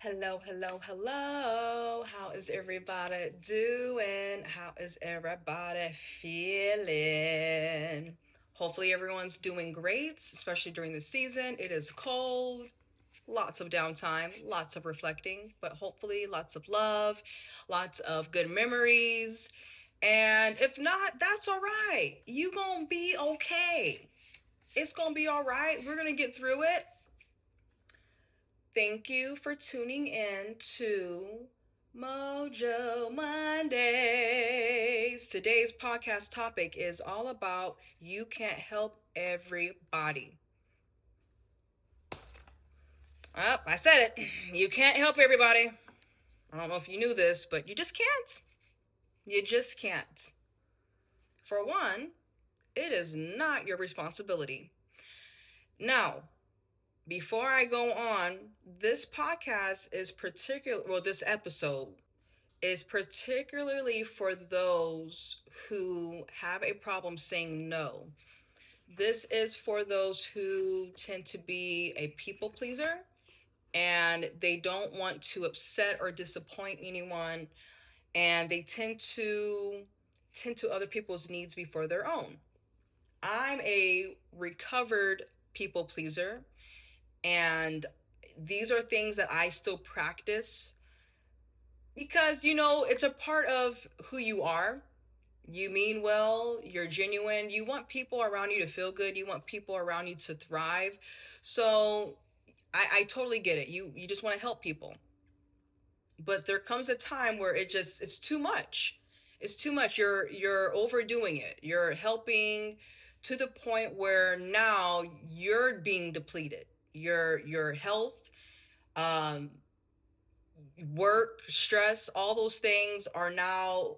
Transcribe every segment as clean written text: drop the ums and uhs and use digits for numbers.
Hello, hello, hello. How is everybody doing? How is everybody feeling? Hopefully, everyone's doing great, especially during the season. It is cold, lots of downtime, lots of reflecting, but hopefully, lots of love, lots of good memories. And if not, that's all right. You gonna be okay. It's gonna be all right. We're gonna get through it. Thank you for tuning in to Mojo Mondays. Today's podcast topic is all about you can't help everybody. Oh, I said it. You can't help everybody. I don't know if you knew this, but you just can't. You just can't. For one, it is not your responsibility. Now, before I go on, this podcast is this episode is particularly for those who have a problem saying no. This is for those who tend to be a people pleaser and they don't want to upset or disappoint anyone, and they tend to other people's needs before their own. I'm a recovered people pleaser, and these are things that I still practice because it's a part of who you are. You mean well, you're genuine, you want people around you to feel good, you want people around you to thrive. So I totally get it. You just want to help people. But there comes a time where it's too much. It's too much. You're overdoing it. You're helping to the point where now you're being depleted. Your health, um, work, stress, all those things are now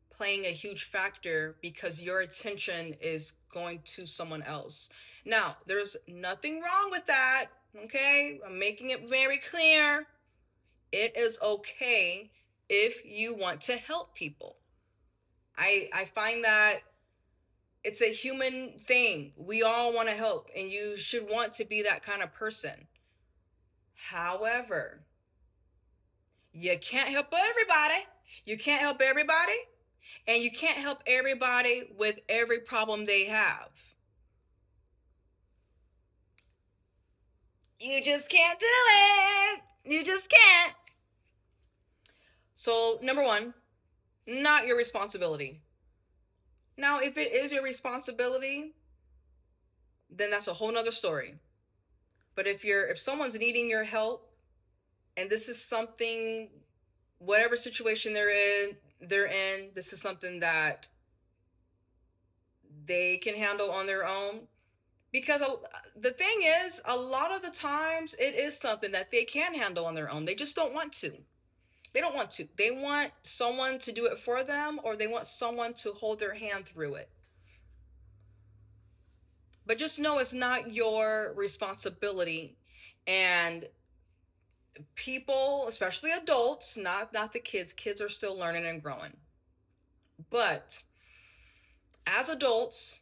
playing a huge factor because your attention is going to someone else. Now, there's nothing wrong with that, okay? I'm making it very clear. It is okay if you want to help people. I find that it's a human thing. We all want to help, and you should want to be that kind of person. However, you can't help everybody. You can't help everybody, and you can't help everybody with every problem they have. You just can't do it. You just can't. So, number one, not your responsibility. Now, if it is your responsibility, then that's a whole nother story. But if someone's needing your help and this is something, whatever situation they're in, this is something that they can handle on their own. Because the thing is, a lot of the times it is something that they can handle on their own. They just don't want to. They don't want to. They want someone to do it for them, or they want someone to hold their hand through it. But just know it's not your responsibility. And people, especially adults, not the kids. Kids are still learning and growing. But as adults,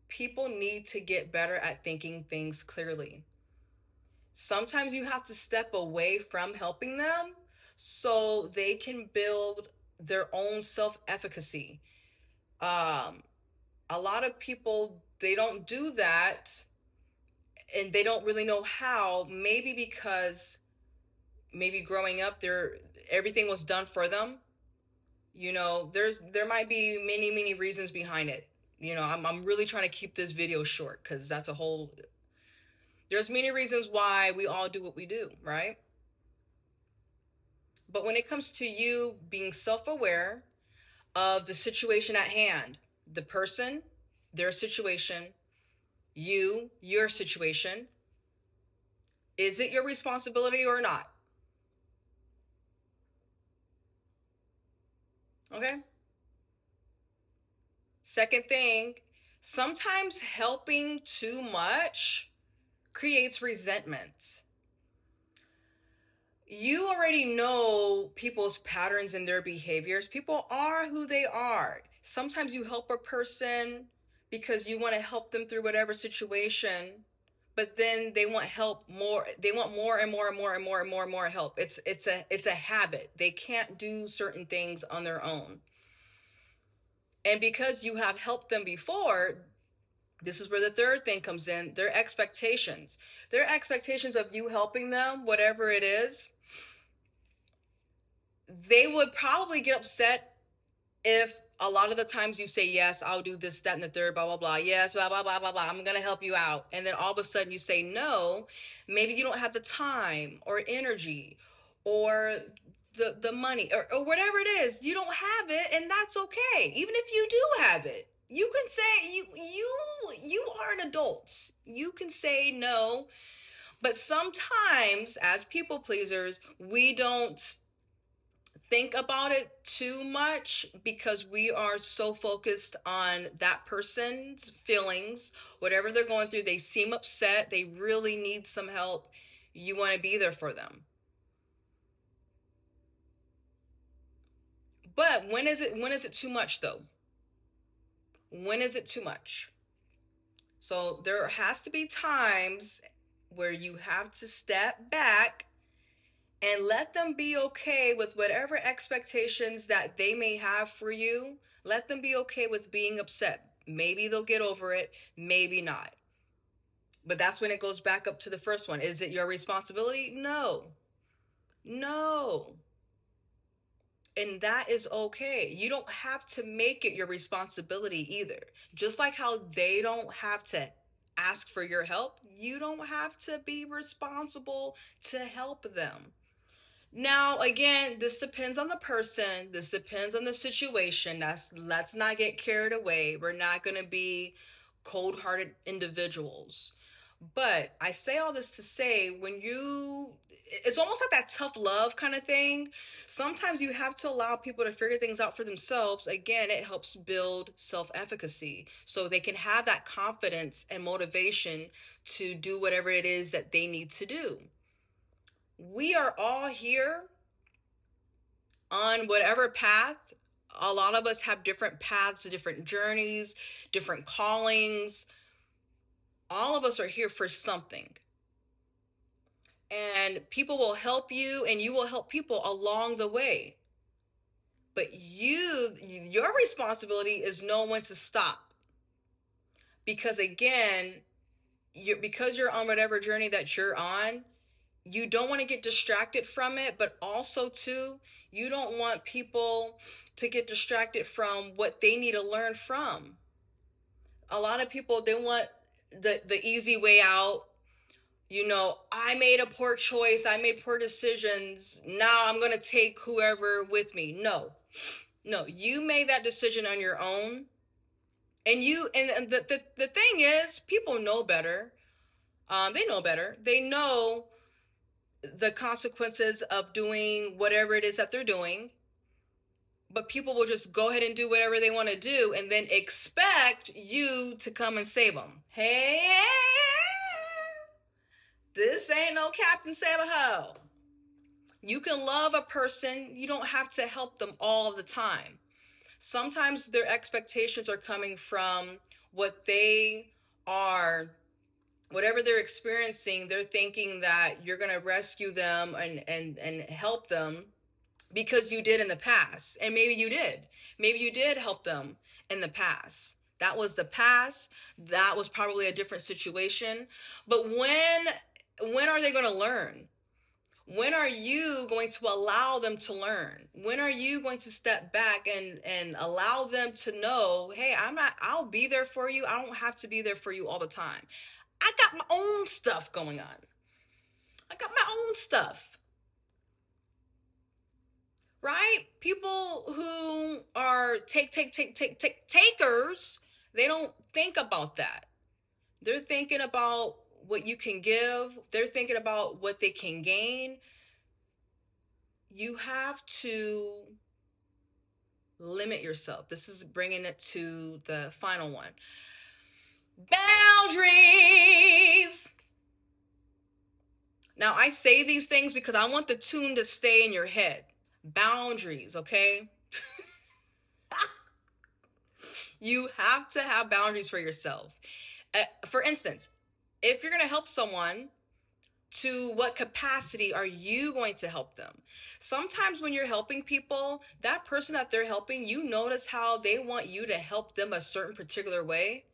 people need to get better at thinking things clearly. Sometimes you have to step away from helping them so they can build their own self-efficacy. Um, a lot of people, they don't do that, and they don't really know how. Maybe because maybe growing up, everything was done for them. There might be many reasons behind it. I'm really trying to keep this video short because there's many reasons why we all do what we do, right? But when it comes to you being self-aware of the situation at hand, the person, their situation, your situation, is it your responsibility or not? Okay. Second thing, sometimes helping too much creates resentment. You already know people's patterns and their behaviors. People are who they are. Sometimes you help a person because you want to help them through whatever situation, but then they want help more. They want more and more and more and more and more and more help. It's a habit. They can't do certain things on their own. And because you have helped them before, this is where the third thing comes in, their expectations. Their expectations of you helping them, whatever it is, they would probably get upset if a lot of the times you say, yes, I'll do this, that, and the third, blah, blah, blah. Yes, blah, blah, blah, blah, blah. I'm going to help you out. And then all of a sudden you say no, maybe you don't have the time or energy or the money or whatever it is. You don't have it, and that's okay. Even if you do have it, you can say you are an adult. You can say no, but sometimes as people pleasers, we don't think about it too much because we are so focused on that person's feelings, whatever they're going through. They seem upset, they really need some help. You want to be there for them. But when is it too much though? When is it too much? So there has to be times where you have to step back and let them be okay with whatever expectations that they may have for you. Let them be okay with being upset. Maybe they'll get over it, maybe not. But that's when it goes back up to the first one. Is it your responsibility? No. No. And that is okay. You don't have to make it your responsibility either. Just like how they don't have to ask for your help, you don't have to be responsible to help them. Now, again, this depends on the person. This depends on the situation. Let's not get carried away. We're not going to be cold-hearted individuals. But I say all this to say, it's almost like that tough love kind of thing. Sometimes you have to allow people to figure things out for themselves. Again, it helps build self-efficacy so they can have that confidence and motivation to do whatever it is that they need to do. We are all here on whatever path. A lot of us have different paths, different journeys, different callings. All of us are here for something. And people will help you, and you will help people along the way. But your responsibility is know when to stop. Because again, because you're on whatever journey that you're on, you don't want to get distracted from it, but also too, you don't want people to get distracted from what they need to learn from. A lot of people, they want the easy way out. I made a poor choice, I made poor decisions, now I'm going to take whoever with me. No, you made that decision on your own. And the thing is, people know better. They know better. They know the consequences of doing whatever it is that they're doing, but people will just go ahead and do whatever they want to do and then expect you to come and save them. Hey, this ain't no Captain Save-A-Ho. You can love a person, you don't have to help them all the time. Sometimes their expectations are coming from what they are, whatever they're experiencing. They're thinking that you're going to rescue them and help them because you did in the past. And maybe you did. Maybe you did help them in the past. That was the past. That was probably a different situation. But when are they going to learn? When are you going to allow them to learn? When are you going to step back and allow them to know, hey, I'll be there for you. I don't have to be there for you all the time. I got my own stuff going on. I got my own stuff. Right? People who are takers, they don't think about that. They're thinking about what you can give. They're thinking about what they can gain. You have to limit yourself. This is bringing it to the final one. Boundaries. Now, I say these things because I want the tune to stay in your head. Boundaries, okay? You have to have boundaries for yourself. For instance, if you're going to help someone, to what capacity are you going to help them? Sometimes when you're helping people, that person that they're helping, you notice how they want you to help them a certain particular way.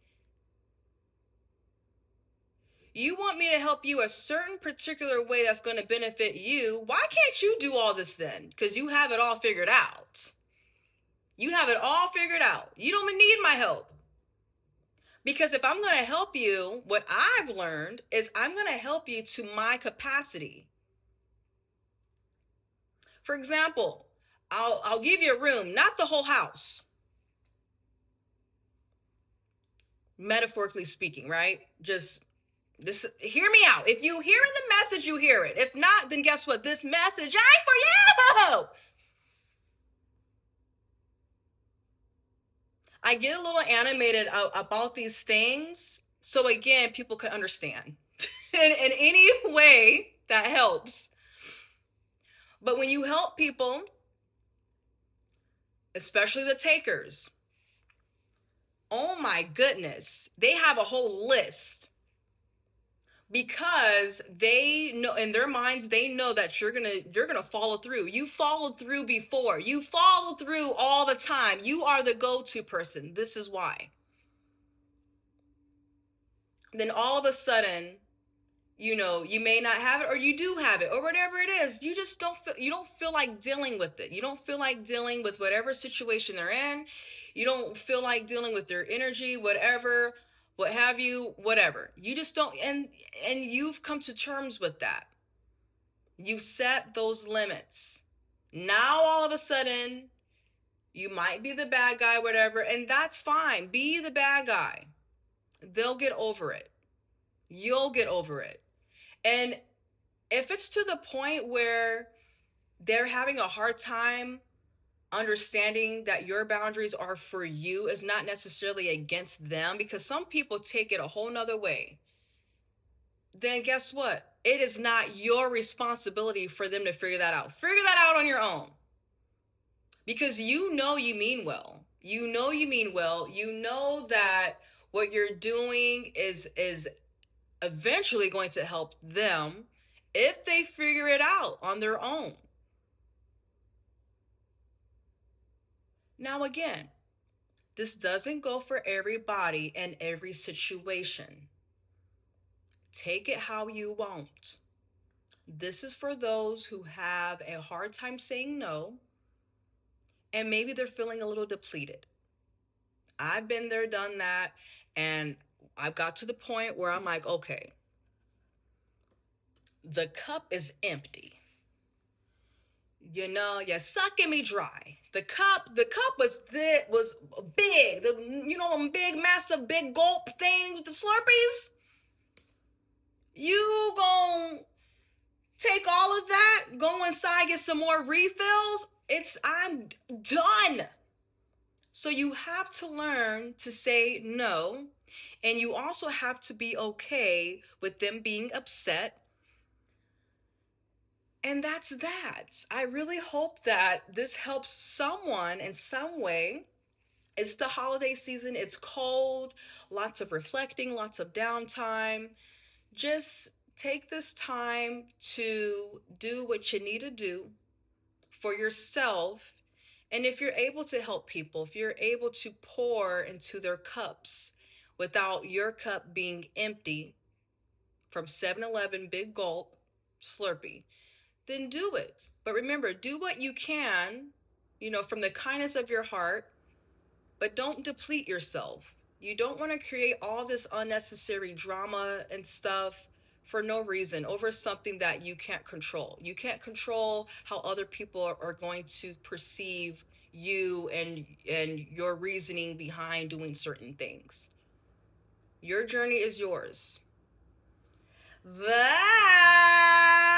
You want me to help you a certain particular way that's going to benefit you. Why can't you do all this then? Because you have it all figured out. You have it all figured out. You don't even need my help. Because if I'm going to help you, what I've learned is I'm going to help you to my capacity. For example, I'll give you a room, not the whole house. Metaphorically speaking, right? Just this, hear me out. If you hear the message, you hear it. If not, then guess what? This message ain't for you. I get a little animated about these things, so again, people can understand in any way that helps. But when you help people, especially the takers, oh my goodness, they have a whole list, because they know in their minds, they know that you're gonna follow through. You followed through before. You follow through all the time. You are the go-to person. This is why. Then all of a sudden, you may not have it, or you do have it, or whatever it is. You don't feel like dealing with it. You don't feel like dealing with whatever situation they're in. You don't feel like dealing with their energy, whatever, what have you, whatever. You just don't, and you've come to terms with that. You set those limits. Now all of a sudden, you might be the bad guy, whatever, and that's fine. Be the bad guy. They'll get over it. You'll get over it. And if it's to the point where they're having a hard time understanding that your boundaries are for you, is not necessarily against them, because some people take it a whole nother way, then guess what? It is not your responsibility for them to figure that out. Figure that out on your own. Because you mean well. You mean well. You know that what you're doing is eventually going to help them if they figure it out on their own. Now again, this doesn't go for everybody and every situation. Take it how you want. This is for those who have a hard time saying no, and maybe they're feeling a little depleted. I've been there, done that, and I've got to the point where I'm like, okay, the cup is empty. You're sucking me dry. The cup was big. Big, massive, big gulp thing with the Slurpees. You gon' take all of that, go inside, get some more refills. I'm done. So you have to learn to say no, and you also have to be okay with them being upset. And that's that. I really hope that this helps someone in some way. It's the holiday season, it's cold, lots of reflecting, lots of downtime. Just take this time to do what you need to do for yourself. And if you're able to help people, if you're able to pour into their cups without your cup being empty from 7-Eleven Big Gulp Slurpee, then do it. But remember, do what you can, from the kindness of your heart, but don't deplete yourself. You don't want to create all this unnecessary drama and stuff for no reason over something that you can't control. You can't control how other people are going to perceive you and your reasoning behind doing certain things. Your journey is yours. Bye.